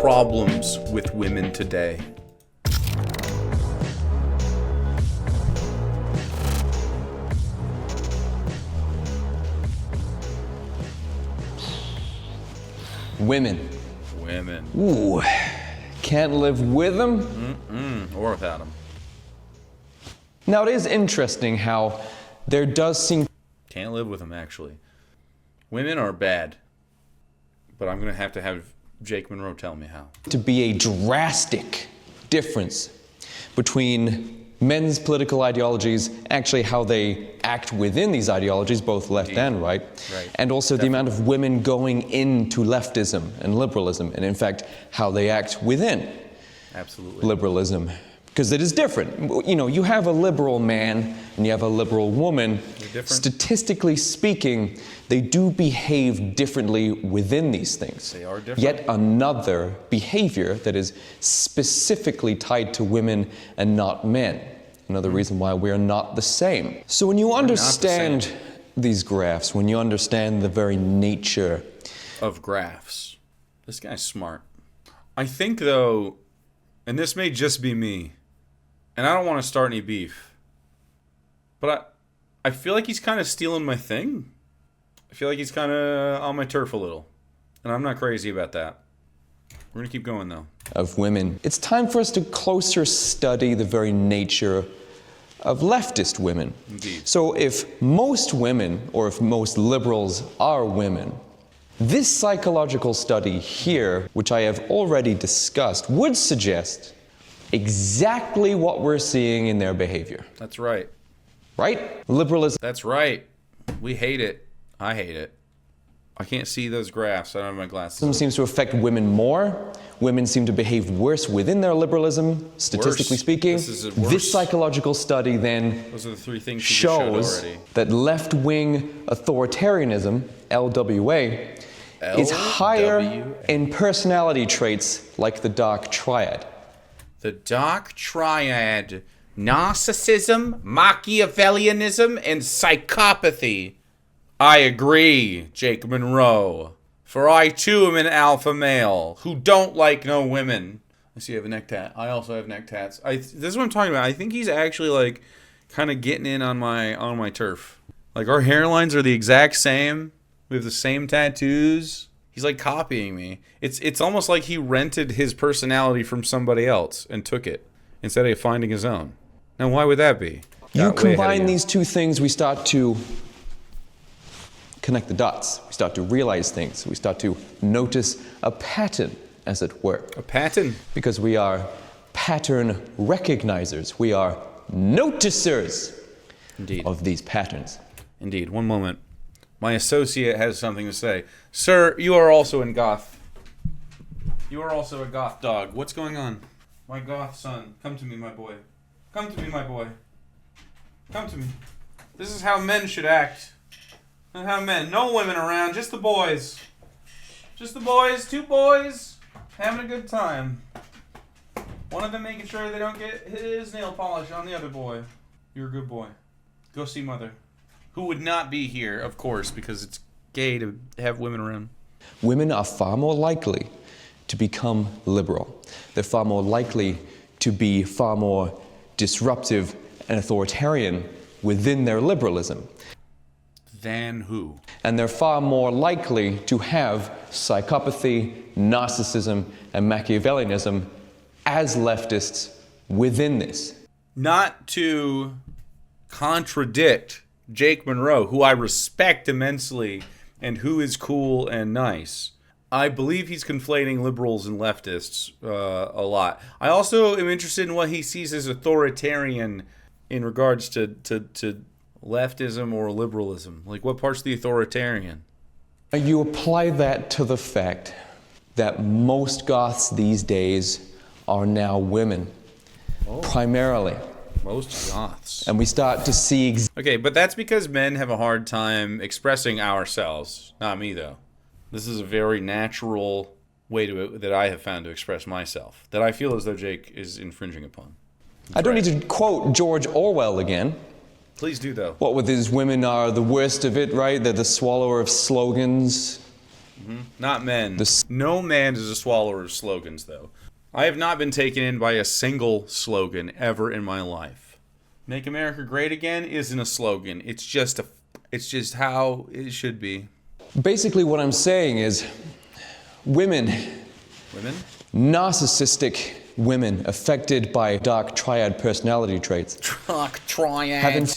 problems with women today? Women. Women. Ooh, can't live with them? Or without them. Now, it is interesting how there does seem... Can't live with them, actually. Women are bad. But I'm going to have Jake Monroe tell me how. ...to be a drastic difference between men's political ideologies, actually how they act within these ideologies, both left and right, and also the amount of women going into leftism and liberalism, and in fact, how they act within liberalism. Because it is different. You know, you have a liberal man and you have a liberal woman. Statistically speaking, they do behave differently within these things. They are different. Yet another behavior that is specifically tied to women and not men. Another reason why we are not the same. So when you understand these graphs, when you understand the very nature of graphs, this guy's smart. I think, though, and this may just be me, and I don't want to start any beef, but I feel like he's kind of stealing my thing. I feel like he's kind of on my turf a little, and I'm not crazy about that. We're going to keep going, though. Of women. It's time for us to closer study the very nature of leftist women. Indeed. So if most women, or if most liberals are women, this psychological study here, which I have already discussed, would suggest exactly what we're seeing in their behavior. That's right. Right? Liberalism. That's right. We hate it. I hate it. I can't see those graphs. I don't have my glasses. Seems to affect women more. Women seem to behave worse within their liberalism, statistically speaking. This psychological study then those are the three things she shows that left-wing authoritarianism, LWA, is higher in personality traits like the dark triad. The dark triad: narcissism, Machiavellianism, and psychopathy. I agree, Jake Monroe. For I too am an alpha male who don't like no women. I see you have a neck tat. I also have neck tats. This is what I'm talking about. I think he's actually like kind of getting in on my turf. Like our hairlines are the exact same. We have the same tattoos. He's like copying me. It's almost like he rented his personality from somebody else and took it instead of finding his own. Now why would that be? You combine these two things, we start to connect the dots. We start to realize things. We start to notice a pattern, as it were. A pattern? Because we are pattern recognizers. We are noticers of these patterns. Indeed. One moment. My associate has something to say. Sir, you are also in Goth. You are also a Goth dog. What's going on? My Goth son. Come to me, my boy. Come to me, my boy. Come to me. This is how men should act. Not how men. No women around. Just the boys. Just the boys. Two boys. Having a good time. One of them making sure they don't get his nail polish on the other boy. You're a good boy. Go see mother. Who would not be here, of course, because it's gay to have women around. Women are far more likely to become liberal. They're far more likely to be far more disruptive and authoritarian within their liberalism. Than who? And they're far more likely to have psychopathy, narcissism, and Machiavellianism as leftists within this. Not to contradict Jake Monroe, who I respect immensely and who is cool and nice, I believe he's conflating liberals and leftists a lot. I also am interested in what he sees as authoritarian in regards to leftism or liberalism. Like, what part's the authoritarian? You apply that to the fact that most Goths these days are now women, primarily. Most Goths. And we start to see... Okay, but that's because men have a hard time expressing ourselves. Not me, though. This is a very natural way that I have found to express myself, that I feel as though Jake is infringing upon. I don't need to quote George Orwell again. Please do, though. What with his women are the worst of it, right? They're the swallower of slogans. Not men. No man is a swallower of slogans, though. I have not been taken in by a single slogan ever in my life. Make America Great Again isn't a slogan. It's just how it should be. Basically, what I'm saying is, women, narcissistic women affected by dark triad personality traits. Dark triad.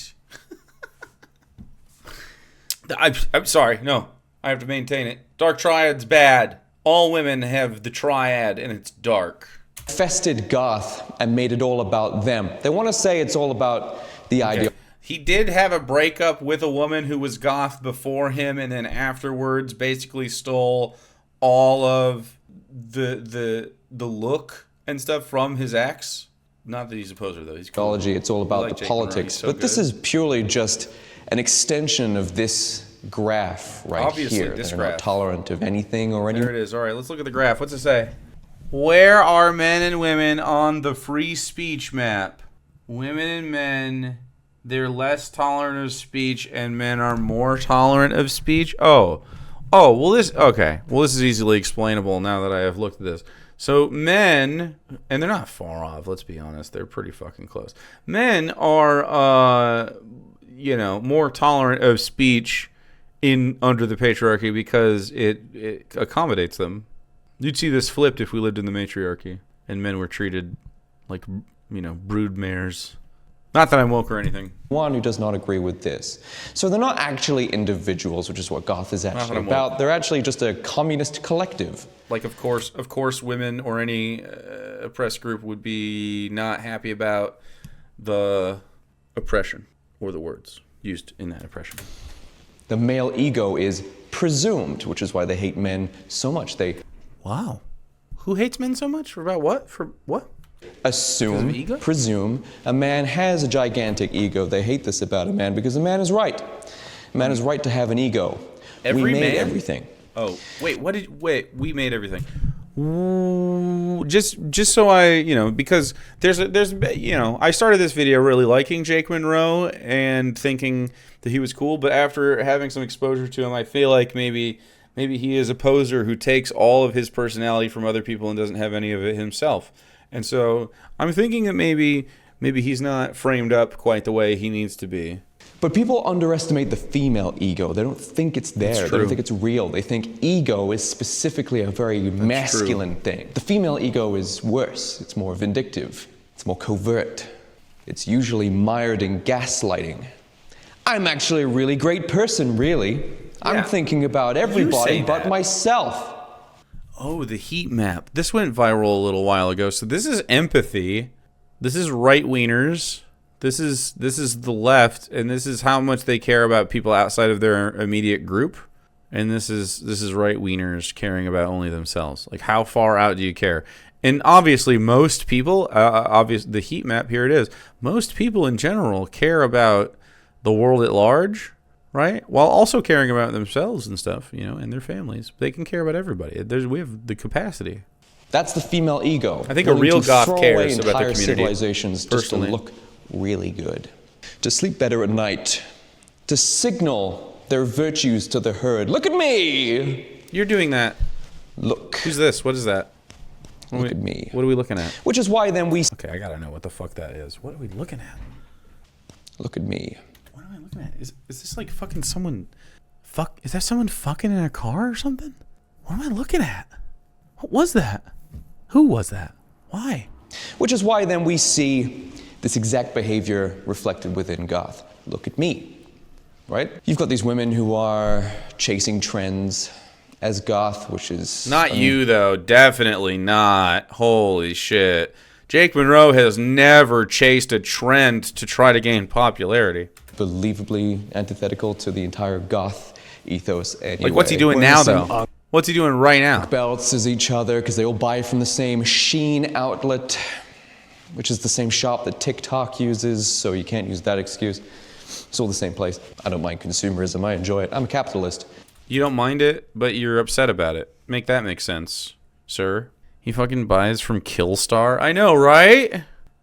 I'm sorry. No, I have to maintain it. Dark triad's bad. All women have the triad, and it's dark. Infested Goth and made it all about them. They want to say it's all about the idea. He did have a breakup with a woman who was goth before him, and then afterwards basically stole all of the look and stuff from his ex. Not that he's a poser, though. He's cool. It's all about the politics. So but this is purely just an extension of this graph Obviously, here. This They're graph. not tolerant of anything or anything. There it is. All right, let's look at the graph. What's it say? Where are men and women on the free speech map? Women and men, they're less tolerant of speech, and men are more tolerant of speech. Well, this is easily explainable now that I have looked at this. So men, and they're not far off, let's be honest, they're pretty fucking close. Men are, more tolerant of speech under the patriarchy because it accommodates them. You'd see this flipped if we lived in the matriarchy and men were treated like, brood mares. Not that I'm woke or anything. One who does not agree with this. So they're not actually individuals, which is what Goth is actually about. They're actually just a communist collective. Like, of course, women or any oppressed group would be not happy about the oppression or the words used in that oppression. The male ego is presumed, which is why they hate men so much. Wow. Who hates men so much? About what? For what? Assume, presume, a man has a gigantic ego. They hate this about a man because a man is right. A man is right to have an ego. We made everything. Oh, wait, we made everything. Just so because I started this video really liking Jake Monroe and thinking that he was cool, but after having some exposure to him, I feel like maybe he is a poser who takes all of his personality from other people and doesn't have any of it himself. And so I'm thinking that maybe he's not framed up quite the way he needs to be. But people underestimate the female ego. They don't think it's there. They don't think it's real. They think ego is specifically a very masculine thing. The female ego is worse. It's more vindictive. It's more covert. It's usually mired in gaslighting. I'm actually a really great person, really. Yeah. I'm thinking about everybody but myself. Oh, the heat map. This went viral a little while ago. So this is empathy. This is right-wieners. This is the left, and this is how much they care about people outside of their immediate group. And this is right-wieners caring about only themselves. Like, how far out do you care? And obviously, most people, the heat map, here it is. Most people in general care about the world at large, right? While also caring about themselves and stuff, and their families. They can care about everybody. We have the capacity. That's the female ego. I think a real goth cares about their community. Civilizations just to look really good, to sleep better at night, to signal their virtues to the herd. Look at me! You're doing that. Look. Who's this? What is that? Look at me. What are we looking at? Which is why then we... Okay, I gotta know what the fuck that is. What are we looking at? Look at me. What am I looking at? Is this like fucking someone... Is that someone fucking in a car or something? What am I looking at? What was that? Who was that? Why? Which is why then we see this exact behavior reflected within Goth. Look at me, right? You've got these women who are chasing trends as Goth, which is... Not you, though. Definitely not. Holy shit. Jake Monroe has never chased a trend to try to gain popularity. Believably antithetical to the entire Goth ethos anyway. Like, what's he doing now, though? What's he doing right now? Belts as each other because they all buy from the same Shein outlet, which is the same shop that TikTok uses, so you can't use that excuse. It's all the same place. I don't mind consumerism. I enjoy it. I'm a capitalist. You don't mind it, but you're upset about it. Make that make sense, sir. He fucking buys from Killstar? I know, right?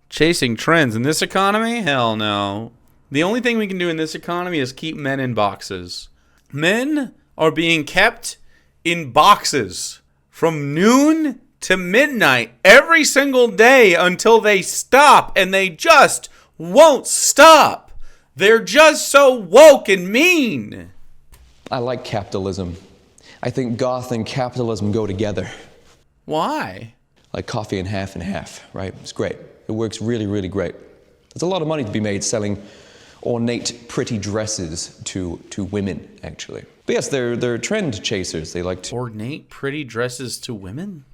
Chasing trends in this economy? Hell no. The only thing we can do in this economy is keep men in boxes. Men are being kept in boxes from noon to midnight every single day until they stop, and they just won't stop. They're just so woke and mean. I like capitalism. I think goth and capitalism go together. Why? Like coffee and half, right? It's great. It works really, really great. There's a lot of money to be made selling ornate, pretty dresses to women, actually. But yes, they're trend chasers. They like to Ornate, pretty dresses to women?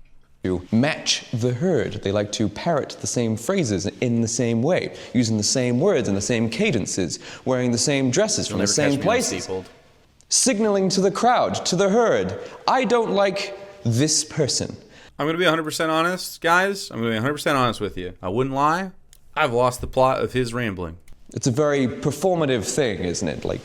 To match the herd. They like to parrot the same phrases in the same way, using the same words and the same cadences, wearing the same dresses from the same places, signaling to the crowd, to the herd, I don't like this person. I'm going to be 100% honest, guys. I'm going to be 100% honest with you. I wouldn't lie. I've lost the plot of his rambling. It's a very performative thing, isn't it? Like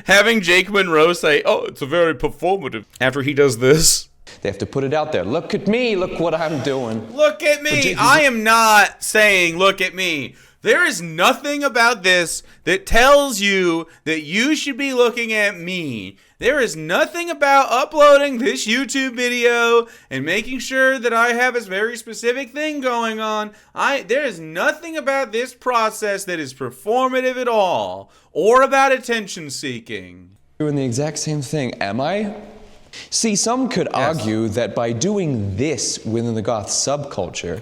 having Jake Monroe say, "Oh, it's a very performative," after he does this. They have to put it out there. Look at me. Look what I'm doing. Look at me. I am not saying look at me. There is nothing about this that tells you that you should be looking at me. There is nothing about uploading this YouTube video and making sure that I have a very specific thing going on. There is nothing about this process that is performative at all or about attention seeking. Doing the exact same thing, am I? See, some could argue that by doing this within the goth subculture,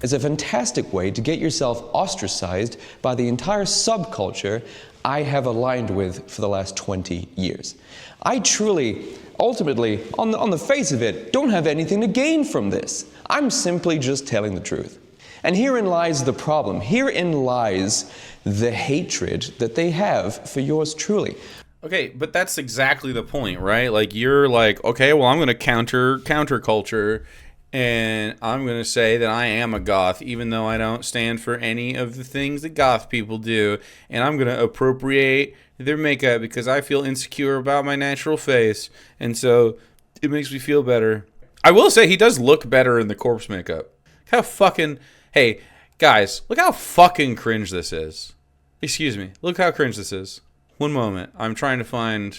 is a fantastic way to get yourself ostracized by the entire subculture I have aligned with for the last 20 years. I truly, ultimately, on the face of it, don't have anything to gain from this. I'm simply just telling the truth. And herein lies the problem. Herein lies the hatred that they have for yours truly. Okay, but that's exactly the point, right? Like, you're like, okay, well, I'm going to counterculture, and I'm going to say that I am a goth, even though I don't stand for any of the things that goth people do. And I'm going to appropriate their makeup because I feel insecure about my natural face. And so it makes me feel better. I will say he does look better in the corpse makeup. How fucking... Hey, guys, look how fucking cringe this is. Excuse me. Look how cringe this is. One moment. I'm trying to find...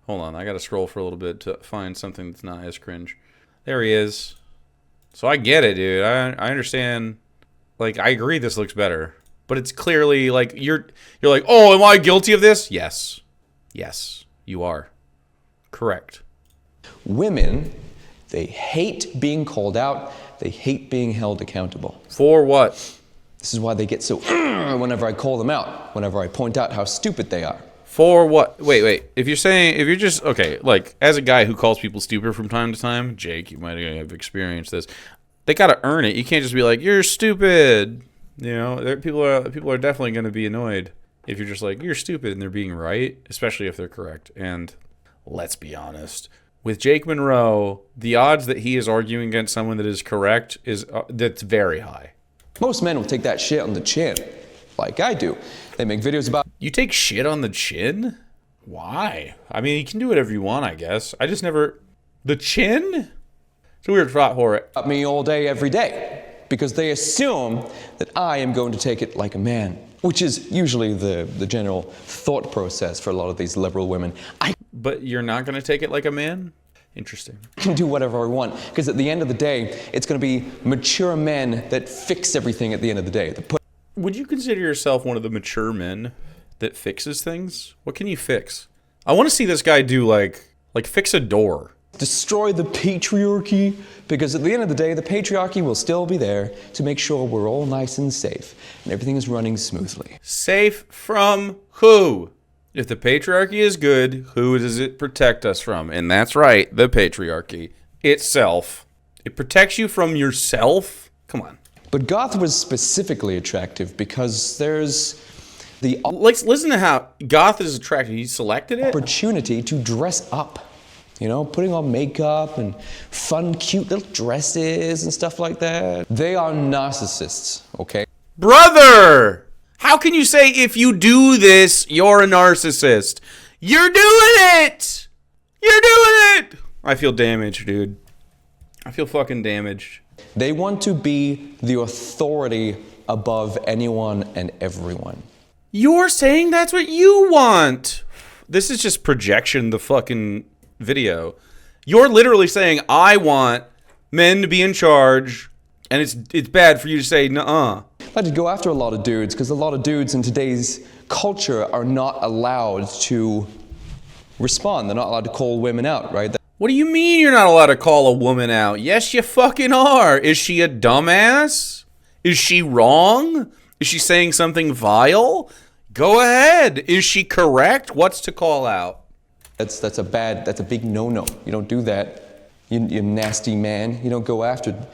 Hold on. I got to scroll for a little bit to find something that's not as cringe. There he is. So I get it, dude. I understand. Like, I agree this looks better. But it's clearly, like, you're like, oh, am I guilty of this? Yes. Yes, you are. Correct. Women, they hate being called out. They hate being held accountable. For what? This is why they get so whenever I call them out, whenever I point out how stupid they are. For what? Wait. If you're just, okay, like, as a guy who calls people stupid from time to time, Jake, you might have experienced this. They gotta earn it. You can't just be like, you're stupid. You know, people are definitely gonna be annoyed if you're just like, you're stupid, and they're being right, especially if they're correct. And let's be honest. With Jake Monroe, the odds that he is arguing against someone that is correct that's very high. Most men will take that shit on the chin, like I do. They make videos about... You take shit on the chin? Why? I mean, you can do whatever you want, I guess. I just never... The chin? It's a weird thought for it. ...about me all day, every day. Because they assume that I am going to take it like a man. Which is usually the general thought process for a lot of these liberal women. But you're not going to take it like a man? Interesting. I can do whatever I want. Because at the end of the day, it's going to be mature men that fix everything at the end of the day. Would you consider yourself one of the mature men that fixes things? What can you fix? I want to see this guy do, like fix a door. Destroy the patriarchy, because at the end of the day, the patriarchy will still be there to make sure we're all nice and safe, and everything is running smoothly. Safe from who? If the patriarchy is good, who does it protect us from? And that's right, the patriarchy itself. It protects you from yourself? Come on. But goth was specifically attractive because there's the... Listen to how goth is attractive. He selected it? Opportunity to dress up. You know, putting on makeup and fun, cute little dresses and stuff like that. They are narcissists, okay? Brother! How can you say if you do this, you're a narcissist? You're doing it! You're doing it! I feel damaged, dude. I feel fucking damaged. They want to be the authority above anyone and everyone. You're saying that's what you want. This is just projection, the fucking video. You're literally saying, I want men to be in charge, and it's bad for you to say, nuh-uh. I'd like to go after a lot of dudes, because a lot of dudes in today's culture are not allowed to respond. They're not allowed to call women out, right? What do you mean you're not allowed to call a woman out? Yes, you fucking are. Is she a dumbass? Is she wrong? Is she saying something vile? Go ahead. Is she correct? What's to call out? That's a big no-no. You don't do that. You nasty man. You don't go after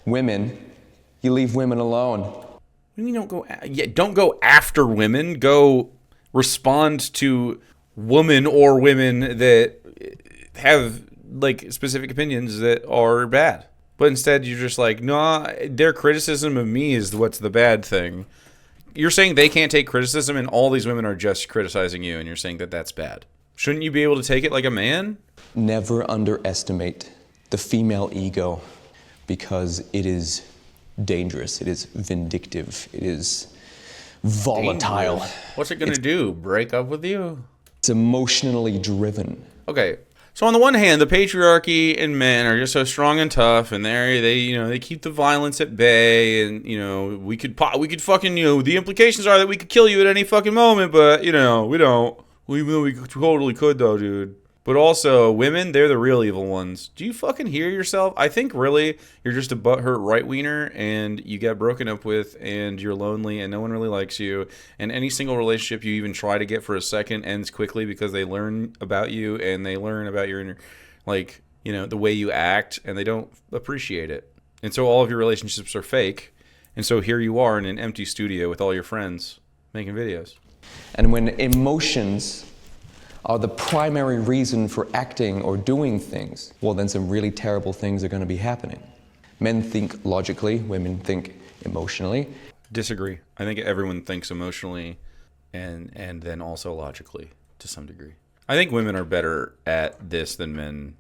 women. You leave women alone. What do you mean don't go after women. Go respond to women or women that have like specific opinions that are bad. But instead you're just like, nah, their criticism of me is what's the bad thing. You're saying they can't take criticism and all these women are just criticizing you and you're saying that that's bad. Shouldn't you be able to take it like a man? Never underestimate the female ego because it is dangerous. It is vindictive. It is volatile. Dangerous. What's it going to do? Break up with you? It's emotionally driven. Okay. So on the one hand, the patriarchy and men are just so strong and tough, and they keep the violence at bay, and we could fucking the implications are that we could kill you at any fucking moment, but we don't. Even though we totally could though, dude. But also, women, they're the real evil ones. Do you fucking hear yourself? I think really you're just a butthurt right-wiener and you get broken up with and you're lonely and no one really likes you. And any single relationship you even try to get for a second ends quickly because they learn about you and they learn about your inner, the way you act and they don't appreciate it. And so all of your relationships are fake. And so here you are in an empty studio with all your friends making videos. And when emotions are the primary reason for acting or doing things, well, then some really terrible things are going to be happening. Men think logically, women think emotionally. Disagree. I think everyone thinks emotionally and then also logically to some degree. I think women are better at this than men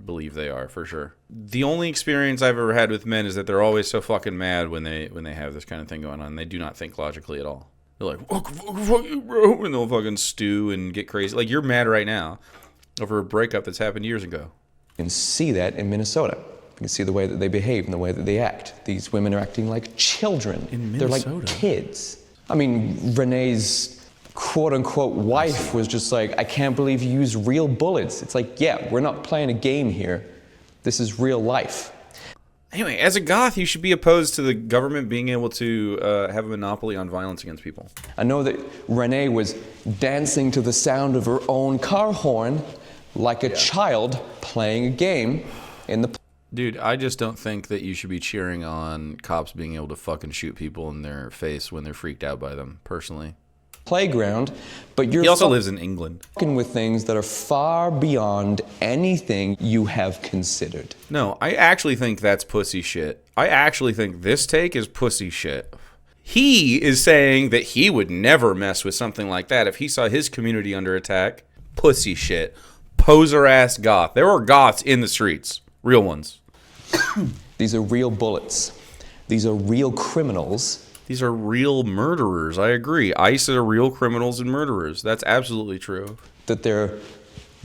believe they are, for sure. The only experience I've ever had with men is that they're always so fucking mad when they have this kind of thing going on. They do not think logically at all. They're like, fuck you, bro, and they'll fucking stew and get crazy. Like, you're mad right now over a breakup that's happened years ago. You can see that in Minnesota. You can see the way that they behave and the way that they act. These women are acting like children. In Minnesota? They're like kids. I mean, Renee's quote-unquote wife was just like, I can't believe you used real bullets. It's like, yeah, we're not playing a game here. This is real life. Anyway, as a goth, you should be opposed to the government being able to have a monopoly on violence against people. I know that Renee was dancing to the sound of her own car horn like a child playing a game in the... Dude, I just don't think that you should be cheering on cops being able to fucking shoot people in their face when they're freaked out by them, personally. Playground, but you're... He also lives in England. ...fucking with things that are far beyond anything you have considered. No, I actually think that's pussy shit. I actually think this take is pussy shit. He is saying that he would never mess with something like that if he saw his community under attack. Pussy shit. Poser-ass goth. There are goths in the streets. Real ones. These are real bullets. These are real criminals. These are real murderers. I agree. ICE are real criminals and murderers. That's absolutely true. That they're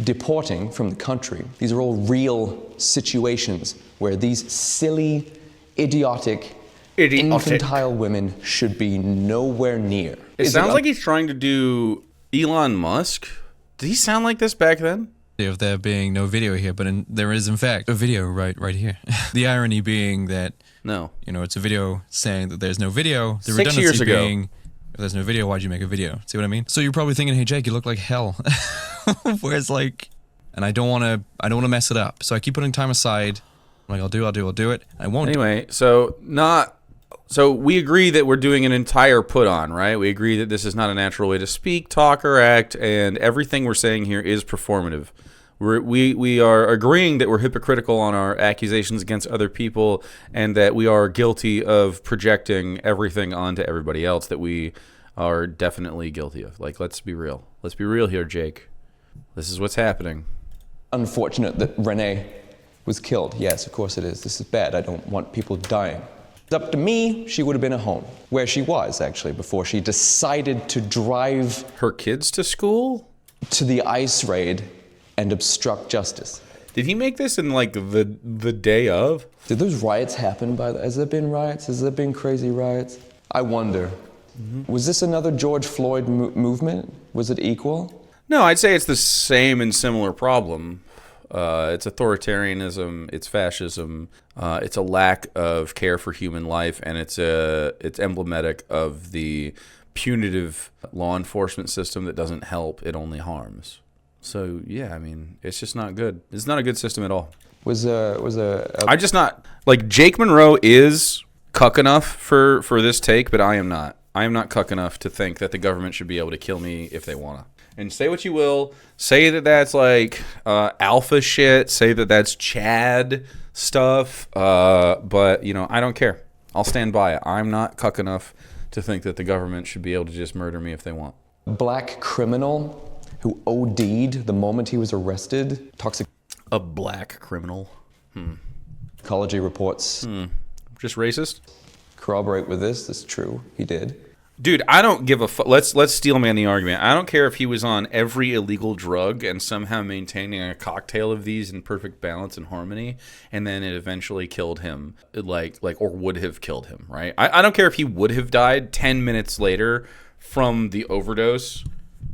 deporting from the country. These are all real situations where these silly, idiotic, infantile women should be nowhere near. It sounds like he's trying to do Elon Musk. Did he sound like this back then? Of there being no video here, but there is in fact a video right here. The irony being that it's a video saying that there's no video. The 6 years ago. Being, if there's no video, why'd you make a video? See what I mean? So you're probably thinking, hey Jake, you look like hell. Whereas and I don't want to mess it up. So I keep putting time aside. I'm like, I'll do it. I won't. Anyway, so we agree that we're doing an entire put on, right? We agree that this is not a natural way to speak, talk, or act, and everything we're saying here is performative. We are agreeing that we're hypocritical on our accusations against other people and that we are guilty of projecting everything onto everybody else that we are definitely guilty of. Like, let's be real. Let's be real here, Jake. This is what's happening. Unfortunate that Renee was killed. Yes, of course it is. This is bad. I don't want people dying. It's up to me, she would have been at home, where she was, actually, before she decided to drive her kids to school? to the ICE raid and obstruct justice. Did he make this in like the day of? Did those riots happen has there been riots? Has there been crazy riots? I wonder. Was this another George Floyd movement? Was it equal? No, I'd say it's the same and similar problem. It's authoritarianism, it's fascism, it's a lack of care for human life, and it's emblematic of the punitive law enforcement system that doesn't help, it only harms. So yeah, I mean, it's just not good. It's not a good system at all. I'm just not, like, Jake Monroe is cuck enough for this take, but I am not. I am not cuck enough to think that the government should be able to kill me if they want to. And say what you will, say that that's like alpha shit, say that that's Chad stuff, but, you know, I don't care. I'll stand by it. I'm not cuck enough to think that the government should be able to just murder me if they want. Black criminal who OD'd the moment he was arrested. A black criminal? Psychology reports. Just racist? Corroborate with this. It's true. He did. Dude, I don't give a fuck. Let's steelman the argument. I don't care if he was on every illegal drug and somehow maintaining a cocktail of these in perfect balance and harmony, and then it eventually killed him, or would have killed him, right? I don't care if he would have died 10 minutes later from the overdose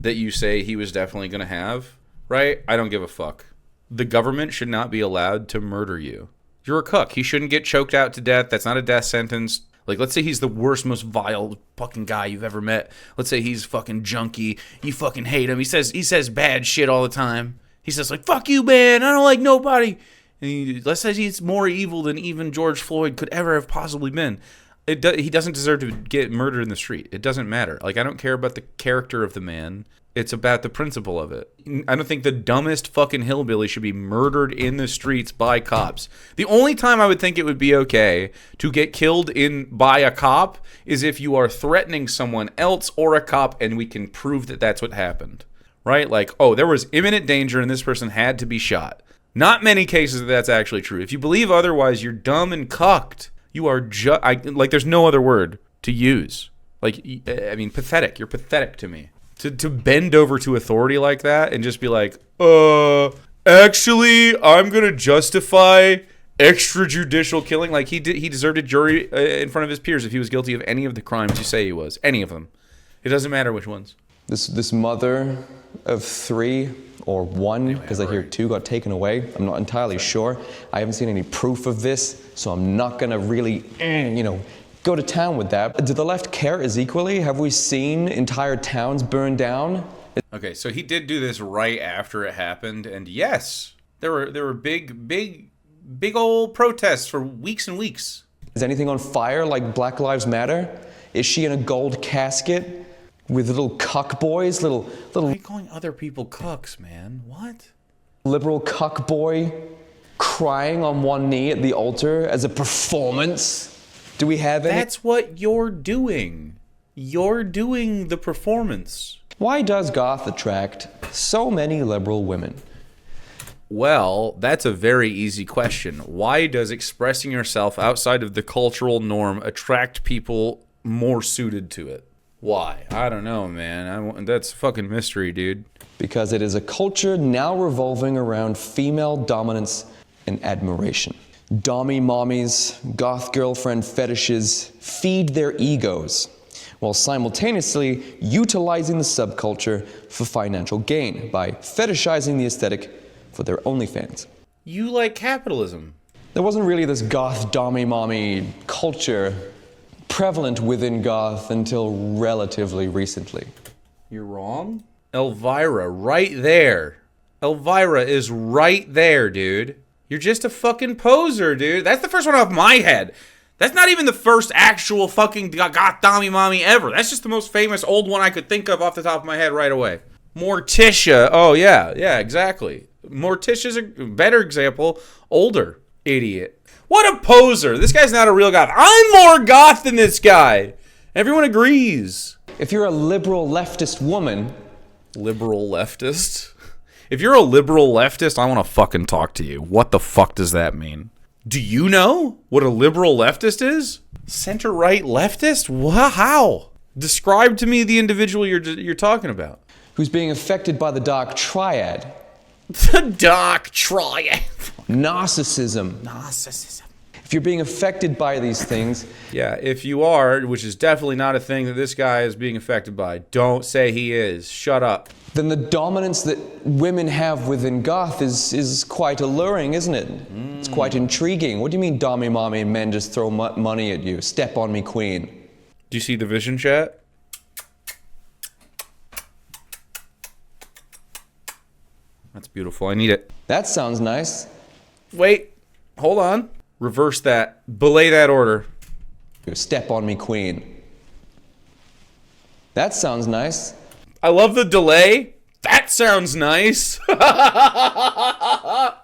that you say he was definitely going to have, right? I don't give a fuck. The government should not be allowed to murder you. You're a cuck. He shouldn't get choked out to death. That's not a death sentence. Like, let's say he's the worst, most vile fucking guy you've ever met. Let's say he's fucking junkie. You fucking hate him. He says bad shit all the time. He says, like, fuck you, man. I don't like nobody. And let's say he's more evil than even George Floyd could ever have possibly been. He doesn't deserve to get murdered in the street. It doesn't matter. Like, I don't care about the character of the man. It's about the principle of it. I don't think the dumbest fucking hillbilly should be murdered in the streets by cops. The only time I would think it would be okay to get killed by a cop is if you are threatening someone else or a cop and we can prove that that's what happened. Right? Like, oh, there was imminent danger and this person had to be shot. Not many cases that's actually true. If you believe otherwise, you're dumb and cucked. You are there's no other word to use. Like, I mean, pathetic. You're pathetic to me. To bend over to authority like that and just be like, actually, I'm going to justify extrajudicial killing. Like, he deserved a jury in front of his peers if he was guilty of any of the crimes you say he was. Any of them. It doesn't matter which ones. This mother of 3 or 1, because I hear 2 got taken away. I'm not entirely sure. I haven't seen any proof of this, so I'm not going to really, go to town with that. Do the left care as equally? Have we seen entire towns burn down? Okay, so he did do this right after it happened, and yes, there were big old protests for weeks and weeks. Is anything on fire like Black Lives Matter? Is she in a gold casket with little cuck boys? Little Why are you calling other people cucks, man? What? Liberal cuck boy crying on one knee at the altar as a performance? Do we have any? That's what you're doing. You're doing the performance. Why does Goth attract so many liberal women? Well, that's a very easy question. Why does expressing yourself outside of the cultural norm attract people more suited to it? Why? I don't know, man. That's a fucking mystery, dude. Because it is a culture now revolving around female dominance and admiration. Dommy mommies, goth girlfriend fetishes feed their egos, while simultaneously utilizing the subculture for financial gain by fetishizing the aesthetic for their OnlyFans. You like capitalism. There wasn't really this goth dommy mommy culture prevalent within goth until relatively recently. You're wrong. Elvira, right there. Elvira is right there, dude. You're just a fucking poser, dude. That's the first one off my head. That's not even the first actual fucking goth dommy mommy ever. That's just the most famous old one I could think of off the top of my head right away. Morticia. Oh, yeah, exactly. Morticia's a better example. Older. Idiot. What a poser. This guy's not a real goth. I'm more goth than this guy. Everyone agrees. If you're a liberal leftist woman... Liberal leftist? If you're a liberal leftist, I want to fucking talk to you. What the fuck does that mean? Do you know what a liberal leftist is? Center-right leftist? How? Describe to me the individual you're talking about. who's being affected by the dark triad. The dark triad. Narcissism. Narcissism. If you're being affected by these things... Yeah, if you are, which is definitely not a thing that this guy is being affected by, don't say he is. Shut up. Then the dominance that women have within Goth is quite alluring, isn't it? It's quite intriguing. What do you mean, dommy mommy, and men just throw money at you? Step on me, queen. Do you see the vision chat? That's beautiful. I need it. That sounds nice. Wait. Hold on. Reverse that. Belay that order. Step on me, queen. That sounds nice. I love the delay. That sounds nice. What a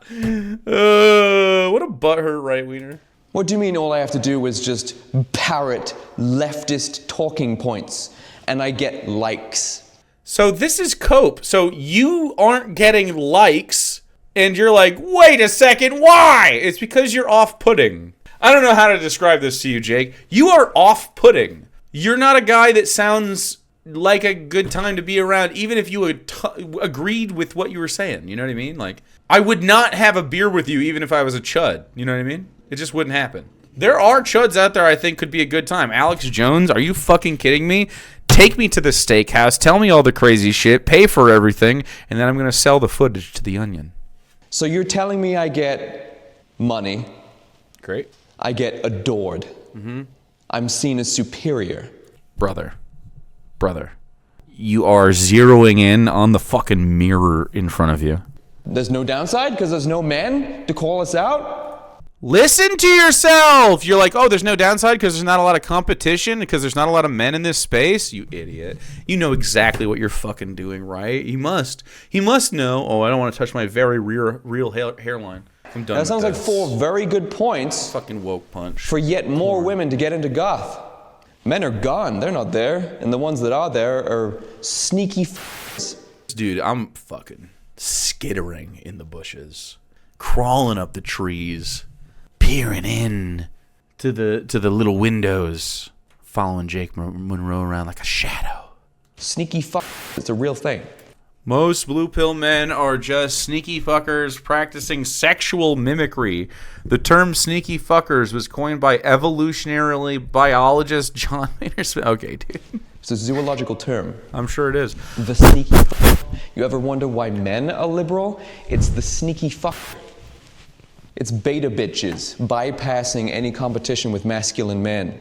butthurt right-wiener. What do you mean all I have to do is just parrot leftist talking points and I get likes? So this is cope. So you aren't getting likes and you're like, wait a second, why? It's because you're off-putting. I don't know how to describe this to you, Jake. You are off-putting. You're not a guy that sounds like a good time to be around, even if you agreed with what you were saying. You know what I mean? Like, I would not have a beer with you even if I was a chud. You know what I mean? It just wouldn't happen. There are chuds out there I think could be a good time. Alex Jones, are you fucking kidding me? Take me to the steakhouse, tell me all the crazy shit, pay for everything, and then I'm going to sell the footage to The Onion. So you're telling me I get money. Great. I get adored. Mm-hmm. I'm seen as superior. Brother, you are zeroing in on the fucking mirror in front of you. There's no downside because there's no men to call us out? Listen to yourself! You're like, oh, there's no downside because there's not a lot of competition, because there's not a lot of men in this space? You idiot. You know exactly what you're fucking doing, right? He must know. Oh, I don't want to touch my very real hairline. I'm done. That sounds with like this. 4 very good points. Fucking woke punch. For yet more women to get into Goth. Men are gone. They're not there. And the ones that are there are sneaky Dude, I'm fucking skittering in the bushes. Crawling up the trees. Peering in to the little windows. Following Jake Monroe around like a shadow. Sneaky It's a real thing. Most blue pill men are just sneaky fuckers practicing sexual mimicry. The term sneaky fuckers was coined by evolutionary biologist John Maynard Smith. Okay, dude. It's a zoological term. I'm sure it is. The sneaky You ever wonder why men are liberal? It's the sneaky It's beta bitches bypassing any competition with masculine men.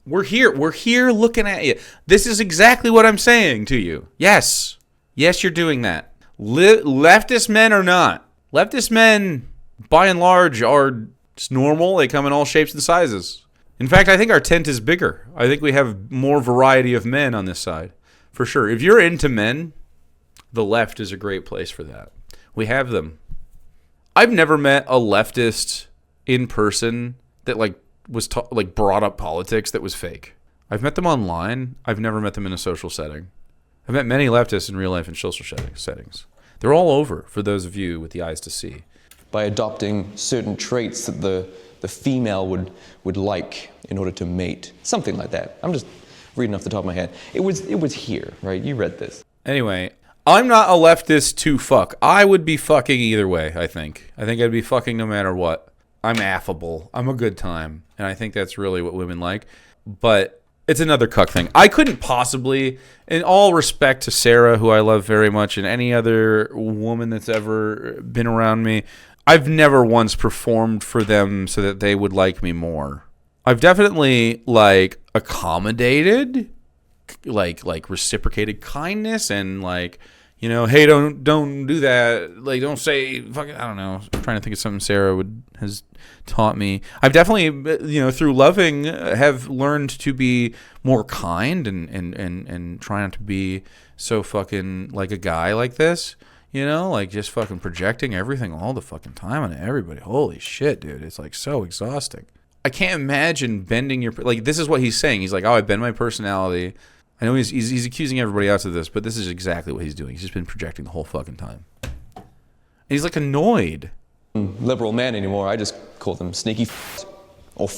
We're here looking at you. This is exactly what I'm saying to you. Yes, you're doing that. Leftist men are not. Leftist men, by and large, are just normal. They come in all shapes and sizes. In fact, I think our tent is bigger. I think we have more variety of men on this side, for sure. If you're into men, the left is a great place for that. We have them. I've never met a leftist in person that was brought up politics that was fake. I've met them online. I've never met them in a social setting. I've met many leftists in real life in social settings. They're all over, for those of you with the eyes to see. By adopting certain traits that the female would like in order to mate. Something like that. I'm just reading off the top of my head. It was here, right? You read this. Anyway, I'm not a leftist to fuck. I would be fucking either way, I think. I think I'd be fucking no matter what. I'm affable. I'm a good time. And I think that's really what women like. But it's another cuck thing. I couldn't possibly, in all respect to Sarah, who I love very much, and any other woman that's ever been around me, I've never once performed for them so that they would like me more. I've definitely, accommodated, reciprocated kindness and, hey, don't do that. Don't say fucking. I don't know. I'm trying to think of something Sarah has taught me. I've definitely, through loving, have learned to be more kind and try not to be so fucking like a guy like this. Just fucking projecting everything all the fucking time on everybody. Holy shit, dude. It's so exhausting. I can't imagine bending your this is what he's saying. He's like, oh, I bend my personality. I know he's accusing everybody else of this, but this is exactly what he's doing. He's just been projecting the whole fucking time. And he's annoyed. Liberal men anymore. I just call them sneaky or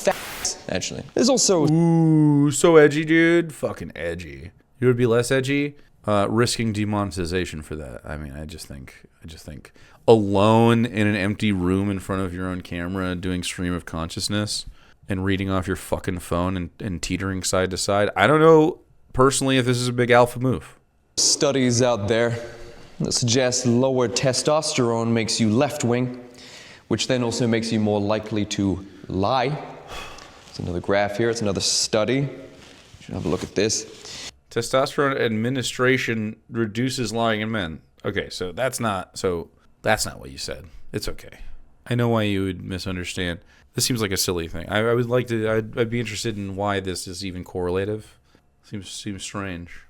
actually. There's also ooh, so edgy, dude. Fucking edgy. You would be less edgy, risking demonetization for that. I mean, I just think alone in an empty room in front of your own camera doing stream of consciousness and reading off your fucking phone and teetering side to side. I don't know personally if this is a big alpha move. Studies out there that suggest lower testosterone makes you left-wing, which then also makes you more likely to lie. It's another graph here. It's another study. You should have a look at this. Testosterone administration reduces lying in men. Okay, so that's not what you said. It's okay. I know why you would misunderstand. This seems like a silly thing. I would like to. I'd be interested in why this is even correlative. Seems strange.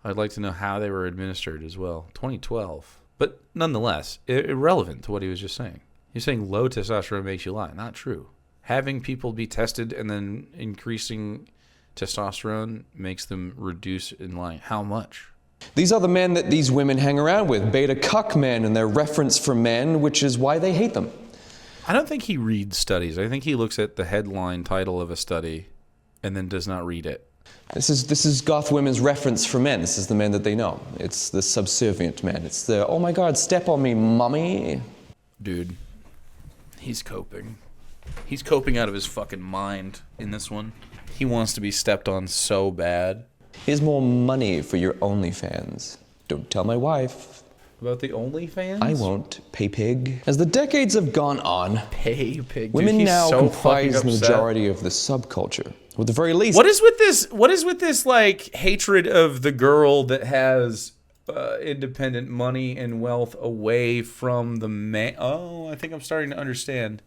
I'd like to know how they were administered as well. 2012, but nonetheless, irrelevant to what he was just saying. He's saying low testosterone makes you lie. Not true. Having people be tested and then increasing testosterone makes them reduce in lying. How much? These are the men that these women hang around with, beta cuck men, and their reference for men, which is why they hate them. I don't think he reads studies. I think he looks at the headline title of a study and then does not read it. This is goth women's reference for men. This is the men that they know. It's the subservient men. It's the, oh my God, step on me, mommy. Dude, he's coping. He's coping out of his fucking mind in this one. He wants to be stepped on so bad. Here's more money for your OnlyFans. Don't tell my wife. About the OnlyFans? I won't, pay pig. As the decades have gone on, pay pig. Women Dude, now so comprise the upset. majority of the subculture. At the very least. What is with this like hatred of the girl that has independent money and wealth away from the man? Oh, I think I'm starting to understand.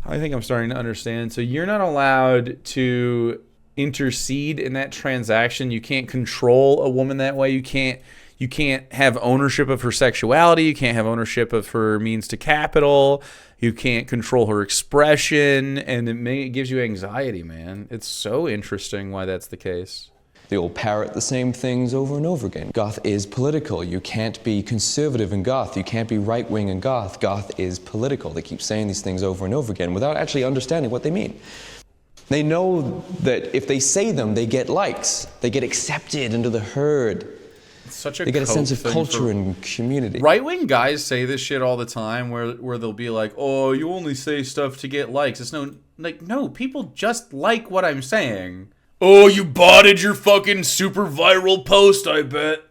So you're not allowed to intercede in that transaction. You can't control a woman that way. You can't have ownership of her sexuality. You can't have ownership of her means to capital. You can't control her expression, and it gives you anxiety, man. It's so interesting why that's the case. They all parrot the same things over and over again. Goth is political. You can't be conservative in goth. You can't be right-wing in goth. Goth is political. They keep saying these things over and over again without actually understanding what they mean. They know that if they say them, they get likes. They get accepted into the herd. They get a sense of culture and community. Right-wing guys say this shit all the time where they'll be like, oh, you only say stuff to get likes. It's no, people just like what I'm saying. Oh, you botted your fucking super viral post, I bet.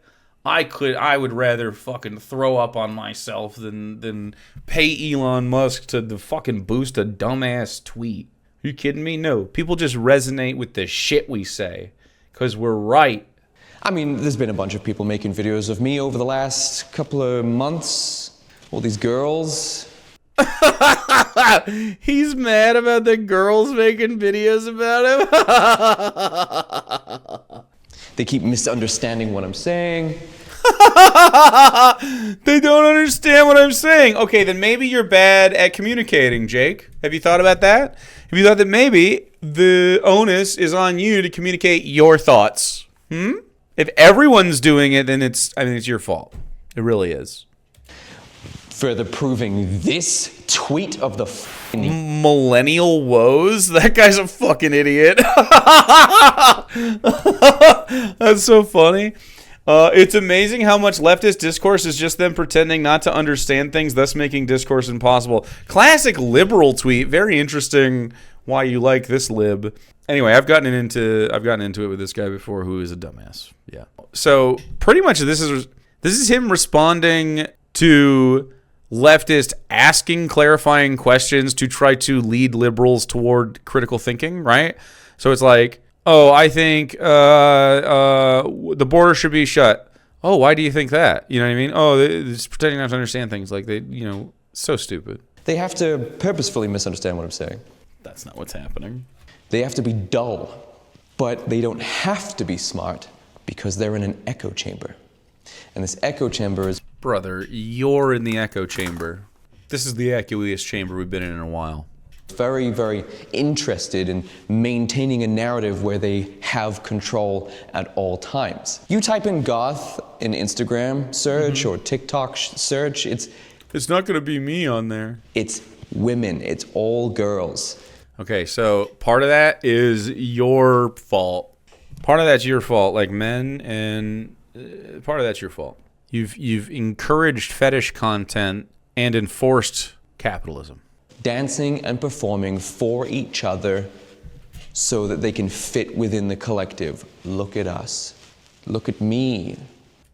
I would rather fucking throw up on myself than pay Elon Musk to fucking boost a dumbass tweet. Are you kidding me? No, people just resonate with the shit we say because we're right. I mean, there's been a bunch of people making videos of me over the last couple of months. All these girls. He's mad about the girls making videos about him. They keep misunderstanding what I'm saying. They don't understand what I'm saying. Okay, then maybe you're bad at communicating, Jake. Have you thought about that? Have you thought that maybe the onus is on you to communicate your thoughts? If everyone's doing it, then it's your fault. It really is. Further proving this tweet of the millennial woes. That guy's a fucking idiot. That's so funny. It's amazing how much leftist discourse is just them pretending not to understand things, thus making discourse impossible. Classic liberal tweet. Very interesting why you like this lib. Anyway, I've gotten into it with this guy before, who is a dumbass. Yeah. So pretty much this is him responding to leftist asking clarifying questions to try to lead liberals toward critical thinking, right? So it's like, oh, I think the border should be shut. Oh, why do you think that? You know what I mean? Oh, they're pretending not to understand things. Like so stupid. They have to purposefully misunderstand what I'm saying. That's not what's happening. They have to be dull, but they don't have to be smart because they're in an echo chamber. And this echo chamber is... Brother, you're in the echo chamber. This is the echoiest chamber we've been in a while. Very, very interested in maintaining a narrative where they have control at all times. You type in goth in Instagram search or TikTok search, it's not going to be me on there. It's women. It's all girls. Okay, so part of that is your fault. Part of that's your fault, like men, and part of that's your fault. You've encouraged fetish content and enforced capitalism. Dancing and performing for each other so that they can fit within the collective. Look at us. Look at me.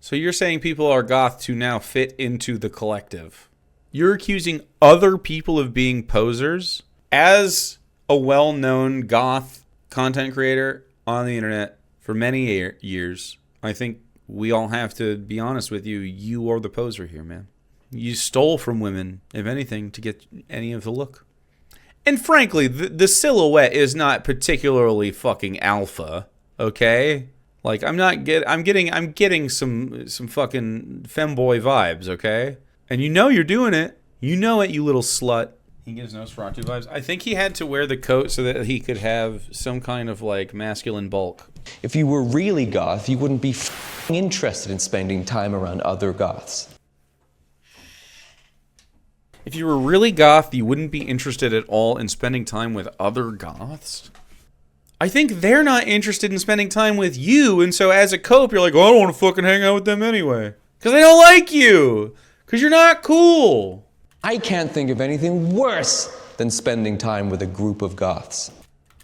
So you're saying people are goth to now fit into the collective. You're accusing other people of being posers? As a well-known goth content creator on the internet for many years, I think we all have to be honest with you. You are the poser here, man. You stole from women, if anything, to get any of the look. And frankly, the silhouette is not particularly fucking alpha, okay? Like I'm getting some fucking femboy vibes, okay? And you know you're doing it. You know it, you little slut. He gives Nosferatu vibes. I think he had to wear the coat so that he could have some kind of like masculine bulk. If you were really goth, you wouldn't be interested in spending time around other goths. If you were really goth, you wouldn't be interested at all in spending time with other goths? I think they're not interested in spending time with you, and so as a cope, you're like, oh, I don't want to fucking hang out with them anyway. Because they don't like you. Because you're not cool. I can't think of anything worse than spending time with a group of goths.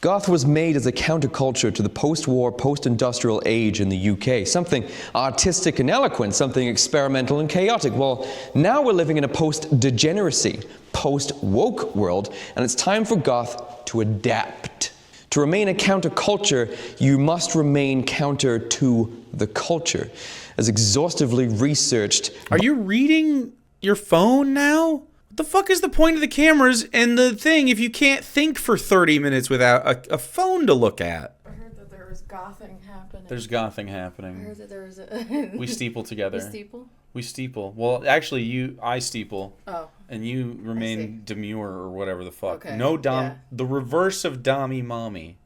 Goth was made as a counterculture to the post-war, post-industrial age in the UK. Something artistic and eloquent, something experimental and chaotic. Well, now we're living in a post-degeneracy, post-woke world, and it's time for goth to adapt. To remain a counterculture, you must remain counter to the culture. As exhaustively researched... Are you reading your phone now? What the fuck is the point of the cameras and the thing if you can't think for 30 minutes without a phone to look at? I heard that there was gothing happening. There's gothing happening. I heard that there was a... We steeple together. You steeple? We steeple. Well, actually, I steeple. Oh. And you remain demure or whatever the fuck. Okay. No dom. Yeah. The reverse of dommy mommy.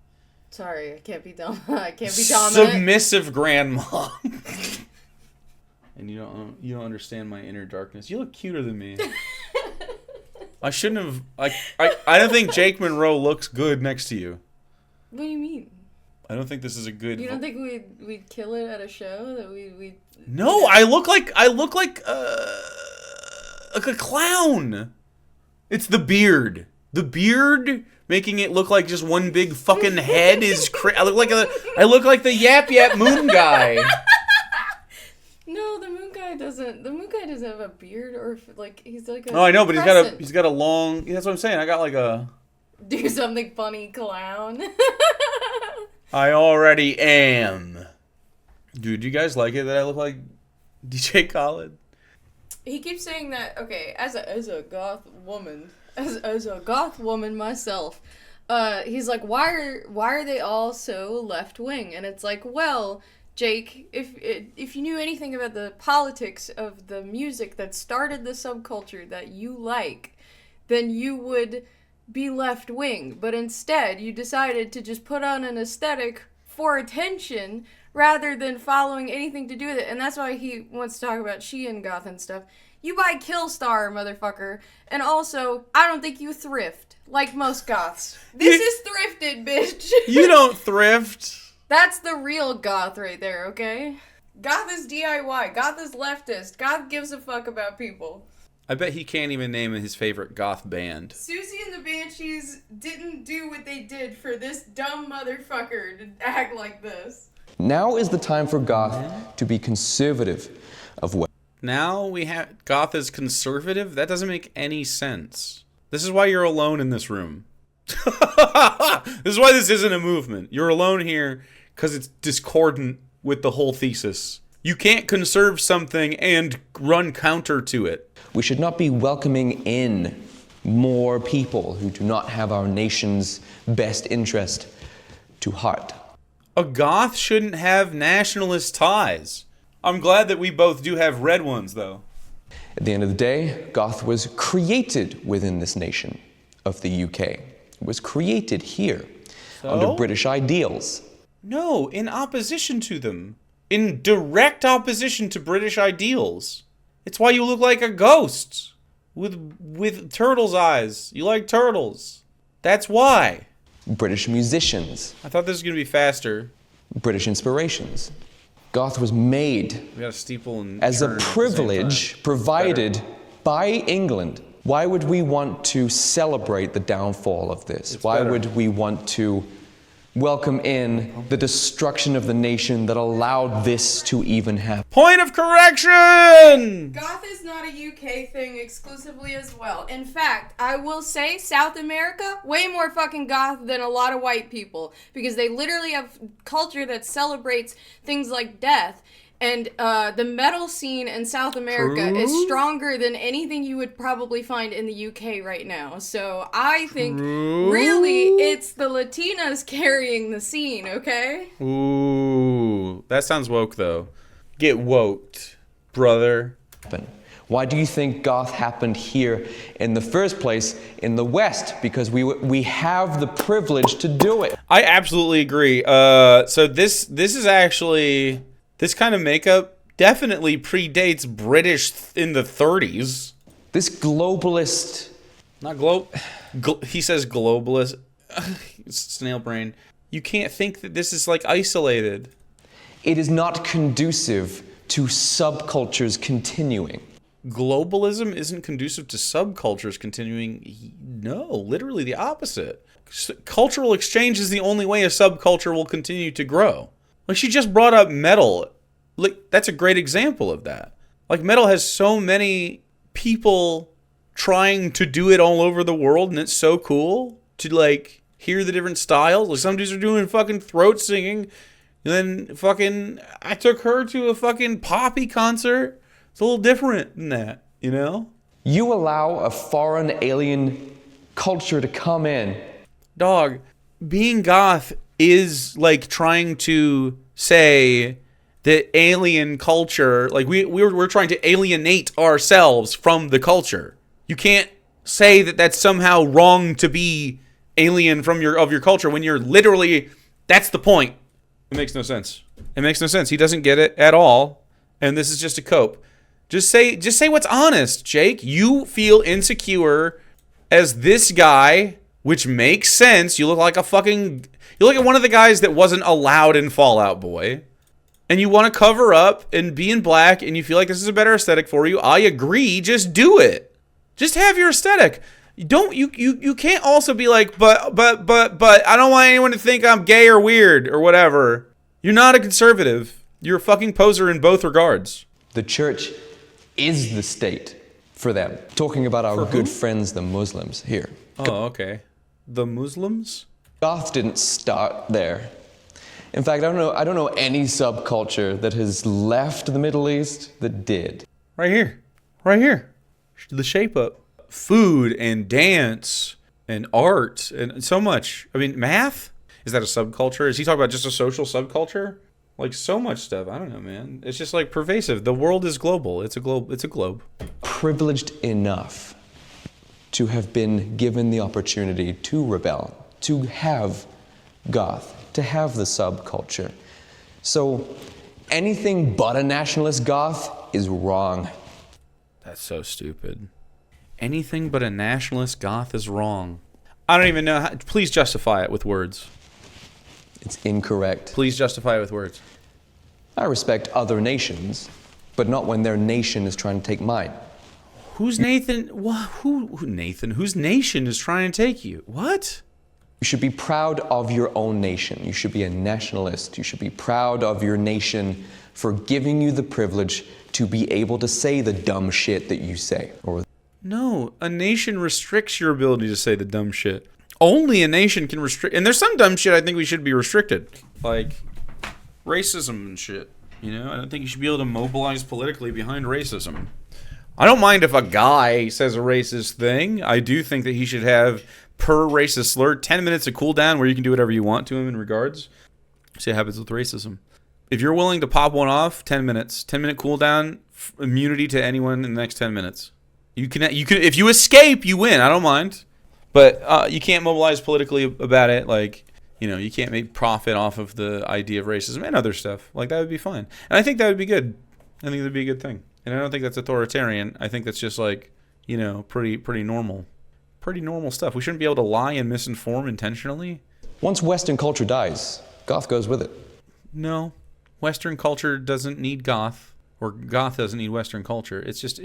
Sorry, I can't be dumb. I can't be dominant. Submissive grandma. And you don't understand my inner darkness. You look cuter than me. I shouldn't have. I don't think Jake Monroe looks good next to you. What do you mean? I don't think this is a good. You don't think we'd kill it at a show that we? No, I look like a clown. It's the beard. The beard making it look like just one big fucking head is. I look like the Yap Yap Moon guy. No, the moon guy doesn't. The moon guy doesn't have a beard or like he's like a. Oh, I know, but he's got a long. That's what I'm saying. I got like a. Do something funny, clown. I already am. Dude, do you guys like it that I look like DJ Khaled? He keeps saying that. Okay, as a goth woman, as a goth woman myself, he's like, why are they all so left wing? And it's like, well, Jake, if you knew anything about the politics of the music that started the subculture that you like, then you would be left wing. But instead, you decided to just put on an aesthetic for attention rather than following anything to do with it. And that's why he wants to talk about Shein goth and stuff. You buy Killstar, motherfucker. And also, I don't think you thrift like most goths. This is thrifted, bitch. You don't thrift. That's the real goth right there, okay? Goth is DIY. Goth is leftist. Goth gives a fuck about people. I bet he can't even name his favorite goth band. Susie and the Banshees didn't do what they did for this dumb motherfucker to act like this. Now is the time for goth to be conservative of what. Now we have goth is conservative? That doesn't make any sense. This is why you're alone in this room. This is why this isn't a movement. You're alone here because it's discordant with the whole thesis. You can't conserve something and run counter to it. We should not be welcoming in more people who do not have our nation's best interest to heart. A goth shouldn't have nationalist ties. I'm glad that we both do have red ones, though. At the end of the day, goth was created within this nation of the UK. It was created here under British ideals. No, in opposition to them. In direct opposition to British ideals. It's why you look like a ghost with turtle's eyes. You like turtles. That's why. British musicians. I thought this was going to be faster. British inspirations. Goth was made We got a steeple and as a turn at the same privilege time. provided by England. Why would we want to celebrate the downfall of this? Why better. would we want to welcome in the destruction of the nation that allowed this to even happen? Point of correction! Goth is not a UK thing exclusively as well. In fact, I will say South America, way more fucking goth than a lot of white people. Because they literally have culture that celebrates things like death. And the metal scene in South America is stronger than anything you would probably find in the UK right now. So I think really it's the Latinas carrying the scene, okay? Ooh, that sounds woke though. Get woked, brother. Why do you think Goth happened here in the first place in the West? Because we have the privilege to do it. I absolutely agree. So this is actually, this kind of makeup definitely predates British in the 30s. This globalist... Not he says globalist. Snail brain. You can't think that this is like isolated. It is not conducive to subcultures continuing. Globalism isn't conducive to subcultures continuing. No, literally the opposite. Cultural exchange is the only way a subculture will continue to grow. Like, she just brought up metal. Like, that's a great example of that. Like, metal has so many people trying to do it all over the world, and it's so cool to, like, hear the different styles. Like, some dudes are doing fucking throat singing, and then fucking, I took her to a fucking Poppy concert. It's a little different than that, you know? You allow a foreign alien culture to come in. Dog, being goth is like trying to say that alien culture, like we're trying to alienate ourselves from the culture. You can't say that that's somehow wrong to be alien from your culture when you're literally, that's the point. It makes no sense. It makes no sense. He doesn't get it at all, and this is just a cope. Just say what's honest, Jake. You feel insecure as this guy, which makes sense. You look like you look like one of the guys that wasn't allowed in Fall Out Boy. And you want to cover up and be in black, and you feel like this is a better aesthetic for you. I agree. Just do it. Just have your aesthetic. You can't also be like, but I don't want anyone to think I'm gay or weird or whatever. You're not a conservative. You're a fucking poser in both regards. The church is the state for them. Talking about our good friends, the Muslims, here. Oh, okay. The Muslims? Goth didn't start there. In fact, I don't know any subculture that has left the Middle East that did. Right here. Right here. The shape up. Food and dance and art and so much. I mean, math? Is that a subculture? Is he talking about just a social subculture? Like, so much stuff. I don't know, man. It's just like pervasive. The world is global. It's a globe. Privileged enough to have been given the opportunity to rebel, to have goth, to have the subculture. So anything but a nationalist goth is wrong. That's so stupid. Anything but a nationalist goth is wrong. I don't even know how. Please justify it with words. It's incorrect. Please justify it with words. I respect other nations, but not when their nation is trying to take mine. Who's Nathan? Who Nathan? Whose nation is trying to take you? What? You should be proud of your own nation. You should be a nationalist. You should be proud of your nation for giving you the privilege to be able to say the dumb shit that you say. No, a nation restricts your ability to say the dumb shit. Only a nation can restrict, and there's some dumb shit I think we should be restricted, like racism and shit. You know, I don't think you should be able to mobilize politically behind racism. I don't mind if a guy says a racist thing. I do think that he should have, per racist slur, 10 minutes of cooldown where you can do whatever you want to him in regards. See what happens with racism. If you're willing to pop one off, 10 minutes. 10-minute cooldown, immunity to anyone in the next 10 minutes. You can if you escape, you win. I don't mind. But you can't mobilize politically about it. Like, you know, you can't make profit off of the idea of racism and other stuff. Like, that would be fine. And I think that would be good. I think that would be a good thing. And I don't think that's authoritarian. I think that's just like, you know, pretty normal. Pretty normal stuff. We shouldn't be able to lie and misinform intentionally. Once Western culture dies, goth goes with it. No. Western culture doesn't need goth, or goth doesn't need Western culture. It's just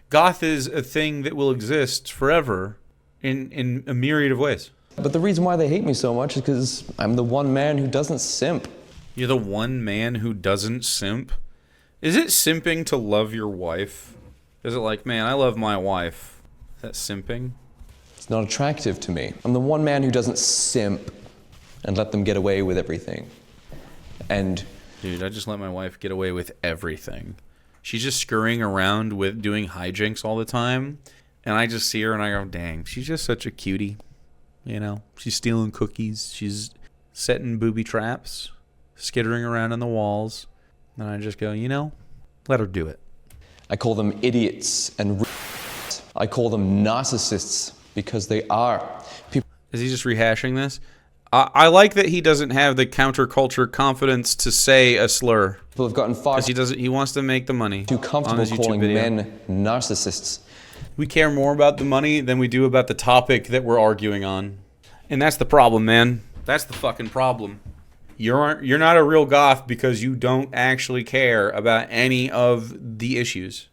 goth is a thing that will exist forever in a myriad of ways. But the reason why they hate me so much is because I'm the one man who doesn't simp. You're the one man who doesn't simp? Is it simping to love your wife? Is it like, man, I love my wife? Is that simping? It's not attractive to me. I'm the one man who doesn't simp and let them get away with everything. And dude, I just let my wife get away with everything. She's just scurrying around with doing hijinks all the time, and I just see her and I go, dang, she's just such a cutie. You know, she's stealing cookies, she's setting booby traps, skittering around on the walls, and I just go, you know, let her do it. I call them idiots and I call them narcissists because they are. Is he just rehashing this? I like that he doesn't have the counterculture confidence to say a slur. People have gotten far because he wants to make the money. too comfortable calling men narcissists. We care more about the money than we do about the topic that we're arguing on. And that's the problem, man. That's the fucking problem. You're not a real goth because you don't actually care about any of the issues.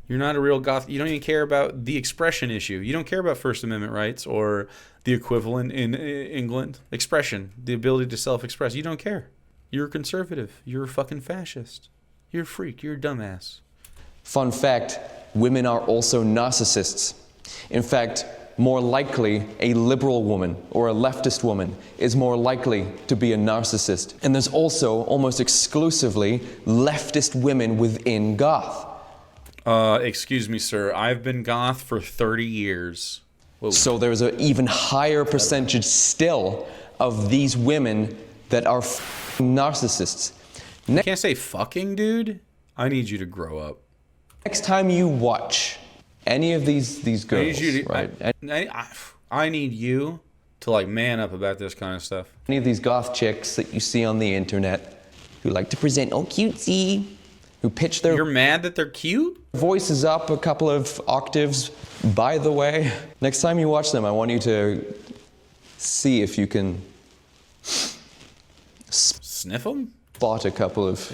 You're not a real goth. You don't even care about the expression issue. You don't care about First Amendment rights or the equivalent in England. Expression, the ability to self-express. You don't care. You're a conservative. You're a fucking fascist. You're a freak. You're a dumbass. Fun fact, women are also narcissists. In fact, more likely a liberal woman or a leftist woman is more likely to be a narcissist. And there's also almost exclusively leftist women within goth. Excuse me, sir. I've been goth for 30 years. Whoa. So there's an even higher percentage still of these women that are narcissists. You can't say fucking, dude. I need you to grow up. Next time you watch any of these girls, I need you to like man up about this kind of stuff. any of these goth chicks that you see on the internet who like to present oh cutesy, who pitch their You're mad that they're cute? voices up a couple of octaves. By the way, next time you watch them, I want you to see if you can Sniff them? spot a couple of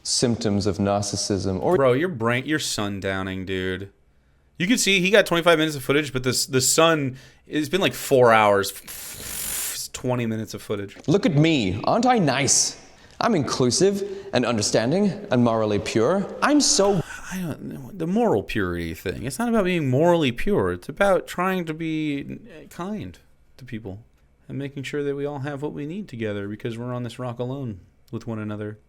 symptoms of narcissism. Or Bro, you're sundowning, dude. You can see he got 25 minutes of footage, but the sun, it's been like 4 hours. 20 minutes of footage. look at me, aren't I nice? I'm inclusive and understanding and morally pure. I'm so The moral purity thing. It's not about being morally pure. It's about trying to be kind to people and making sure that we all have what we need together because we're on this rock alone with one another.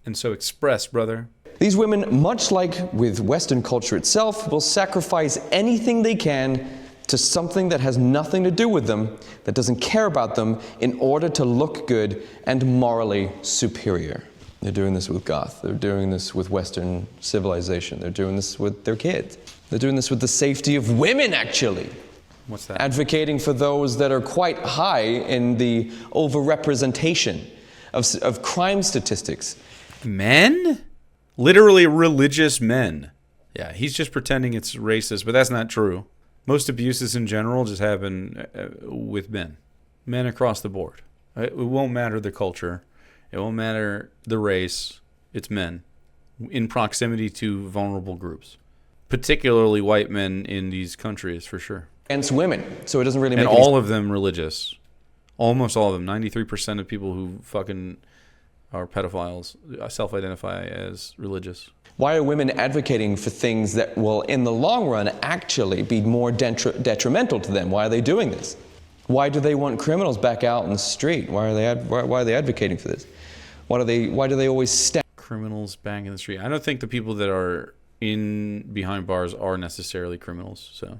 And so express, brother. These women, much like with Western culture itself, will sacrifice anything they can to something that has nothing to do with them, that doesn't care about them, in order to look good and morally superior. They're doing this with goth. They're doing this with Western civilization. They're doing this with their kids. They're doing this with the safety of women, actually. What's that? Advocating for those that are quite high in the overrepresentation of crime statistics. Men? Literally religious men. Yeah, he's just pretending it's racist, but that's not true. Most abuses in general just happen with men. Men across the board. It won't matter the culture. It won't matter the race. It's men in proximity to vulnerable groups. Particularly white men in these countries, for sure. Against women, so it doesn't really make And any all of them religious. Almost all of them. 93% of people who fucking are pedophiles self-identify as religious. Why are women advocating for things that will, in the long run, actually be more detrimental to them? Why are they doing this? Why do they want criminals back out in the street? Why are they advocating for this? Why do they always stand? Criminals back in the street. I don't think the people that are behind bars are necessarily criminals. So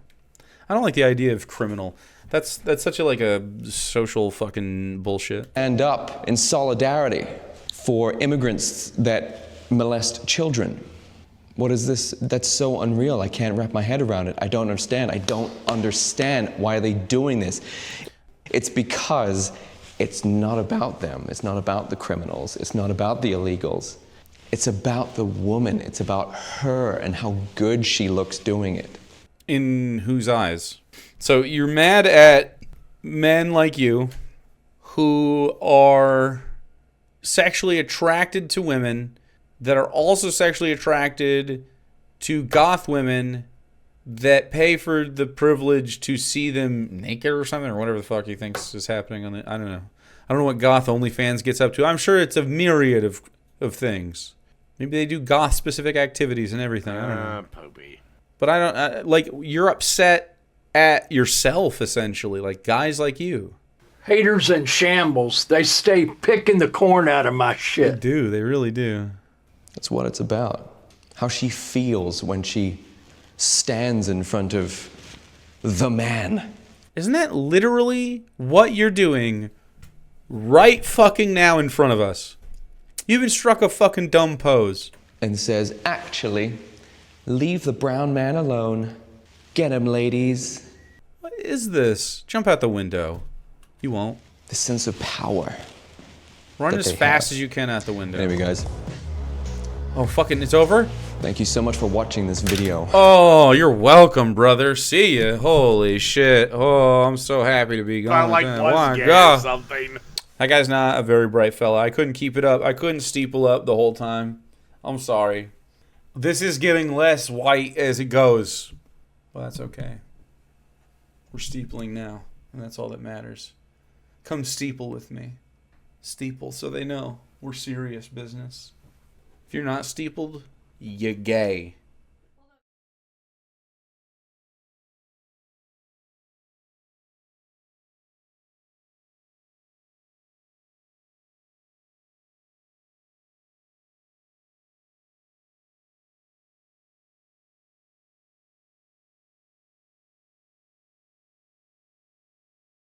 I don't like the idea of criminal. That's such a social fucking bullshit. Stand up in solidarity for immigrants that molest children. What is this? That's so unreal. I can't wrap my head around it. I don't understand. I don't understand. Why are they doing this? It's because it's not about them. It's not about the criminals. It's not about the illegals. It's about the woman. It's about her and how good she looks doing it. In whose eyes? So you're mad at men like you who are sexually attracted to women that are also sexually attracted to goth women that pay for the privilege to see them naked or something, or whatever the fuck he thinks is happening on the... I don't know. I don't know what goth OnlyFans gets up to. I'm sure it's a myriad of things. Maybe they do goth-specific activities and everything. I don't know. Poopy. But I don't... like, you're upset at yourself, essentially. Like, guys like you. Haters and shambles. They stay picking the corn out of my They shit. do. They really do. That's what it's about. How she feels when she stands in front of the man. Isn't that literally what you're doing right fucking now in front of us? You even struck a fucking dumb pose. And says, actually, leave the brown man alone. Get him, ladies. What is this? Jump out the window. You won't. The sense of power. Run that as they fast have. as you can out the window. Anyway, guys, Oh, fucking, it's over? thank you so much for watching this video. Oh, you're welcome, brother. See ya. Holy shit. Oh, I'm so happy to be gone. I like Oh my was gay or God. something. That guy's not a very bright fella. I couldn't keep it up. I couldn't steeple up the whole time. I'm sorry. This is getting less white as it goes. Well, that's okay. We're steepling now, and that's all that matters. Come steeple with me. Steeple so they know we're serious business. If you're not steepled, you're gay.